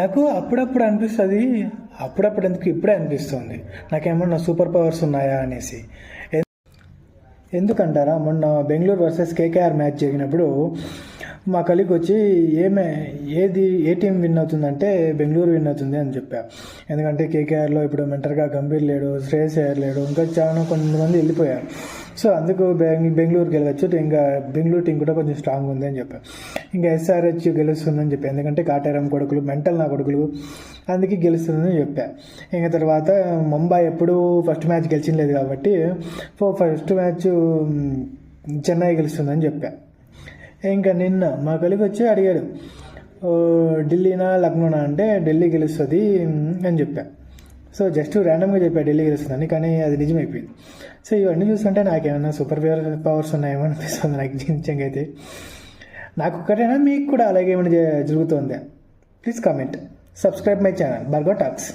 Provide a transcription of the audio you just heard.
నాకు అప్పుడప్పుడు అనిపిస్తుంది, అప్పుడప్పుడు ఎందుకు ఇప్పుడే అనిపిస్తుంది నాకేమన్నా సూపర్ పవర్స్ ఉన్నాయా అనేసి. ఎందుకంటారా, మొన్న బెంగళూరు వర్సెస్ కేకేఆర్ మ్యాచ్ జరిగినప్పుడు మా కలిగి వచ్చి ఏ టీం విన్ అవుతుందంటే బెంగళూరు విన్ అవుతుంది అని చెప్పా. ఎందుకంటే కేకేఆర్లో ఇప్పుడు మెంటర్గా గంభీర్ లేడు, శ్రేయస్ అయ్యర్ లేడు, ఇంకా చాలా కొంతమంది వెళ్ళిపోయారు. సో అందుకు బెంగళూరు గెలవచ్చు, ఇంకా బెంగళూరు టీం కూడా కొంచెం స్ట్రాంగ్ ఉంది అని చెప్పాను. ఇంకా ఎస్ఆర్హెచ్ గెలుస్తుందని చెప్పి, ఎందుకంటే కాటేరం కొడుకులు మెంటల్ నా కొడుకులు, అందుకే గెలుస్తుందని చెప్పా. ఇంకా తర్వాత ముంబై ఎప్పుడు ఫస్ట్ మ్యాచ్ గెలిచింది కాబట్టి ఫస్ట్ మ్యాచ్ చెన్నై గెలుస్తుందని చెప్పా. ఇంకా నిన్న మా కలిగి వచ్చి అడిగాడు, ఢిల్లీనా లక్నోనా అంటే ఢిల్లీ గెలుస్తుంది అని చెప్పా. సో జస్ట్ ర్యాండమ్గా చెప్పా ఢిల్లీ గెలుస్తుందని, కానీ అది నిజమైపోయింది. సో ఇవన్నీ చూస్తుంటే నాకేమన్నా సూపర్ పవర్స్ ఉన్నాయేమో అనిపిస్తుంది నాకు నిజంగా అయితే. నాకు ఒక్కటైనా మీకు కూడా అలాగే ఏమైనా జరుగుతుందా? Please comment, subscribe my channel బర్గో టాక్స్.